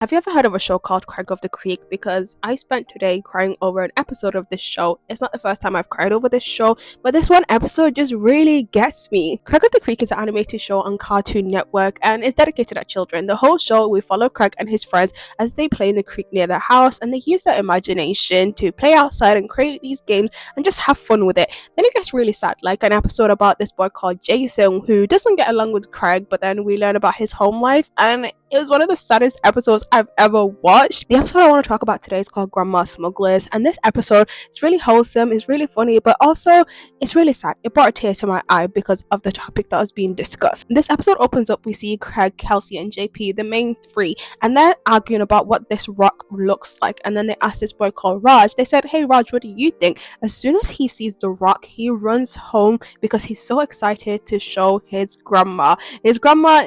Have you ever heard of a show called Craig of the Creek? Because I spent today crying over an episode of this show. It's not the first time I've cried over this show, but this one episode just really gets me. Craig of the Creek is an animated show on Cartoon Network and is dedicated to children. The whole show, we follow Craig and his friends as they play in the creek near their house, and they use their imagination to play outside and create these games and just have fun with it. Then it gets really sad, like an episode about this boy called Jason who doesn't get along with Craig, but then we learn about his home life, and it was one of the saddest episodes I've ever watched. The episode I want to talk about today is called Grandma Smugglers, and this episode is really wholesome, it's really funny, but also it's really sad. It brought a tear to my eye because of the topic that was being discussed. This episode opens up, we see Craig, Kelsey, and JP, the main three, and they're arguing about what this rock looks like. And then they asked this boy called Raj, they said, "Hey Raj, what do you think?" As soon as he sees the rock, he runs home because he's so excited to show his grandma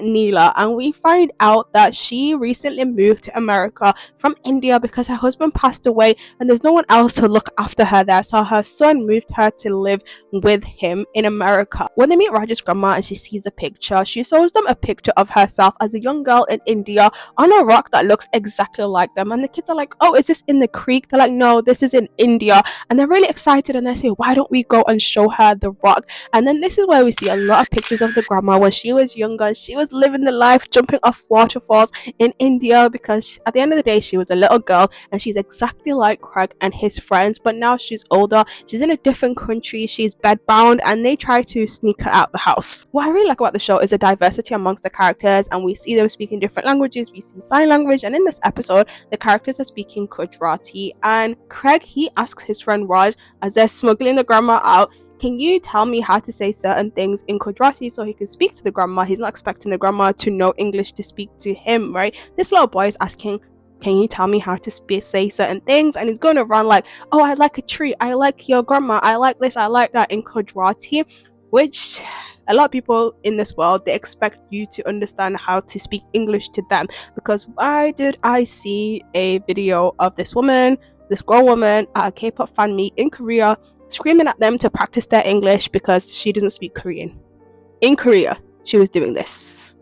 Neela, and we find out that she recently moved to America from India because her husband passed away and there's no one else to look after her there, so her son moved her to live with him in America. When they meet Raj's grandma and she sees a picture, she shows them a picture of herself as a young girl in India on a rock that looks exactly like them, and the kids are like, "Oh, is this in the creek?" They're like, "No, this is in India," and they're really excited and they say, "Why don't we go and show her the rock?" And then this is where we see a lot of pictures of the grandma when she was younger and she was living the life, jumping off waterfalls in India, because at the end of the day she was a little girl and she's exactly like Craig and his friends, but now she's older, she's in a different country, she's bedbound, and they try to sneak her out the house. What I really like about the show is the diversity amongst the characters, and we see them speaking different languages. We see sign language, and in this episode the characters are speaking Gujarati, and Craig, he asks his friend Raj as they're smuggling the grandma out, "Can you tell me how to say certain things in Gujarati so he can speak to the grandma?" He's not expecting the grandma to know English to speak to him, right? This little boy is asking, "Can you tell me how to say certain things?" And he's going around like, "Oh, I like a tree, I like your grandma, I like this, I like that," in Gujarati, which a lot of people in this world, they expect you to understand how to speak English to them. Because why did I see a video of this grown woman at a K-pop fan meet in Korea screaming at them to practice their English because she doesn't speak Korean. In Korea, she was doing this.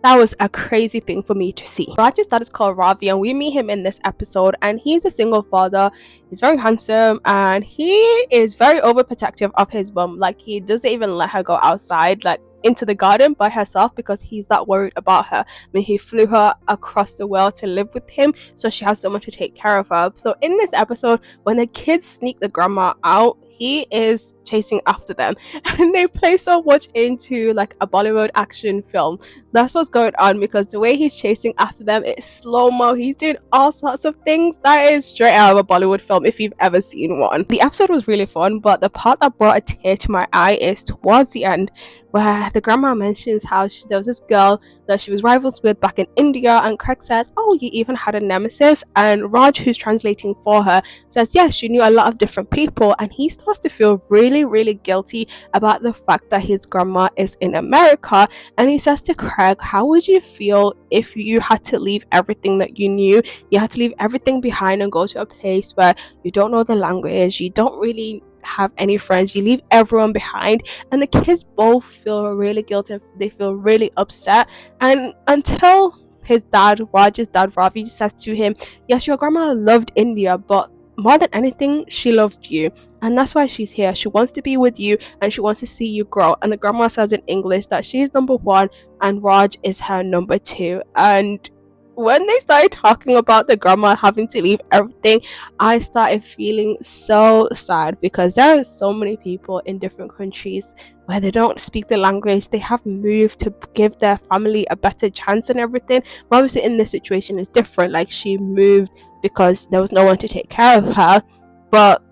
That was a crazy thing for me to see. Raj's dad is called Ravi, and we meet him in this episode, and he's a single father. He's very handsome and he is very overprotective of his mum. Like, he doesn't even let her go outside, like into the garden by herself, because he's that worried about her. I mean, he flew her across the world to live with him, so she has someone to take care of her. So in this episode, when the kids sneak the grandma out, he is chasing after them and they play so much into like a Bollywood action film. That's what's going on, because the way he's chasing after them, it's slow-mo, he's doing all sorts of things that is straight out of a Bollywood film if you've ever seen one. The episode was really fun, but the part that brought a tear to my eye is towards the end, where the grandma mentions how there was this girl that she was rivals with back in India, and Craig says, "Oh, you even had a nemesis?" And Raj, who's translating for her, says, "Yes, she knew a lot of different people," and he starts to feel really guilty about the fact that his grandma is in America. And he says to Craig, "How would you feel if you had to leave everything that you knew? You had to leave everything behind and go to a place where you don't know the language, you don't really have any friends, you leave everyone behind?" And the kids both feel really guilty, they feel really upset, and until his dad, Raj's dad Ravi, says to him, "Yes, your grandma loved India, but more than anything she loved you, and that's why she's here. She wants to be with you and she wants to see you grow." And the grandma says in English that she's number one and Raj is her number two. And when they started talking about the grandma having to leave everything, I started feeling so sad, because there are so many people in different countries where they don't speak the language. They have moved to give their family a better chance and everything. But obviously in this situation is different. Like, she moved because there was no one to take care of her. But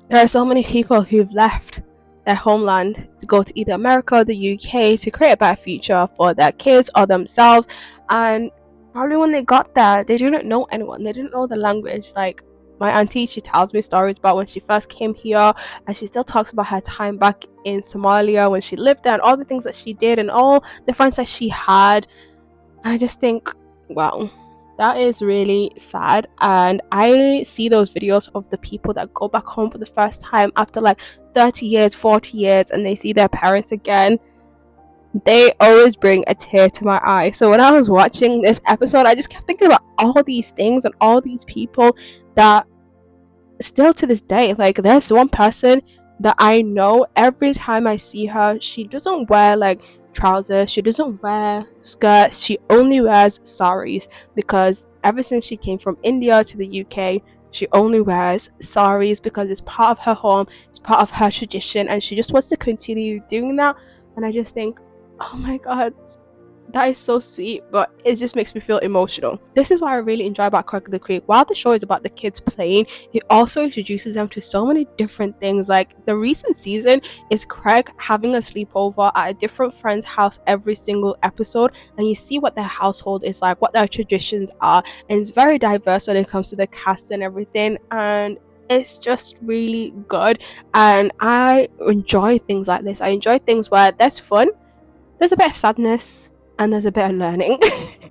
there are so many people who've left their homeland to go to either America or the UK to create a better future for their kids or themselves. And probably when they got there, they didn't know anyone, they didn't know the language. Like, my auntie, she tells me stories about when she first came here, and she still talks about her time back in Somalia when she lived there and all the things that she did and all the friends that she had. And I just think, wow, that is really sad. And I see those videos of the people that go back home for the first time after like 30 years, 40 years, and they see their parents again. they always bring a tear to my eye. So when I was watching this episode, I just kept thinking about all these things and all these people that still to this day, like there's one person that I know every time I see her, she doesn't wear like trousers, she doesn't wear skirts, she only wears saris because ever since she came from India to the UK, she only wears saris because it's part of her home, it's part of her tradition, and she just wants to continue doing that. And I just think, oh my god, that is so sweet, but it just makes me feel emotional. This is what I really enjoy about Crack the Creek. While the show is about the kids playing, it also introduces them to so many different things. Like the recent season is Craig having a sleepover at a different friend's house every single episode, and you see what their household is like, what their traditions are, and it's very diverse when it comes to the cast and everything. And it's just really good, and I enjoy things like this. I enjoy things where there's fun, there's a bit of sadness, and there's a bit of learning.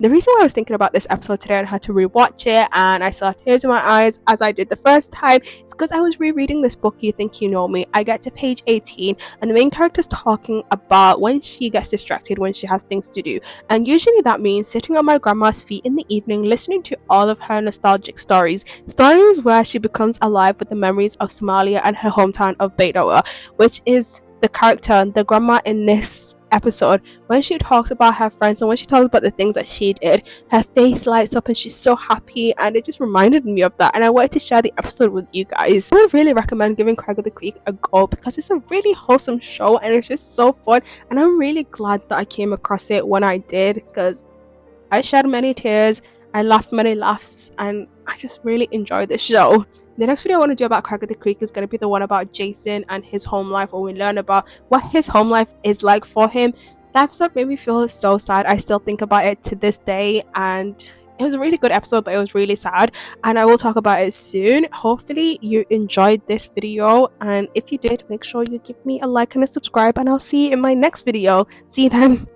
The reason why I was thinking about this episode today and I had to rewatch it and I saw tears in my eyes as I did the first time is because I was rereading this book, You Think You Know Me. I get to page 18 and the main character's talking about when she gets distracted, when she has things to do. And usually that means sitting on my grandma's feet in the evening listening to all of her nostalgic stories. Stories where she becomes alive with the memories of Somalia and her hometown of Baidoa, which is the character, the grandma in this episode. When she talks about her friends and when she talks about the things that she did, her face lights up and she's so happy, and it just reminded me of that, and I wanted to share the episode with you guys. I would really recommend giving Craig of the Creek a go because it's a really wholesome show and it's just so fun, and I'm really glad that I came across it when I did because I shed many tears, I laughed many laughs, and I just really enjoyed the show. The next video I want to do about Craig of the Creek is going to be the one about Jason and his home life, where we learn about what his home life is like for him. The episode made me feel so sad. I still think about it to this day, and it was a really good episode, but it was really sad, and I will talk about it soon. Hopefully you enjoyed this video, and if you did, make sure you give me a like and a subscribe, and I'll see you in my next video. See you then.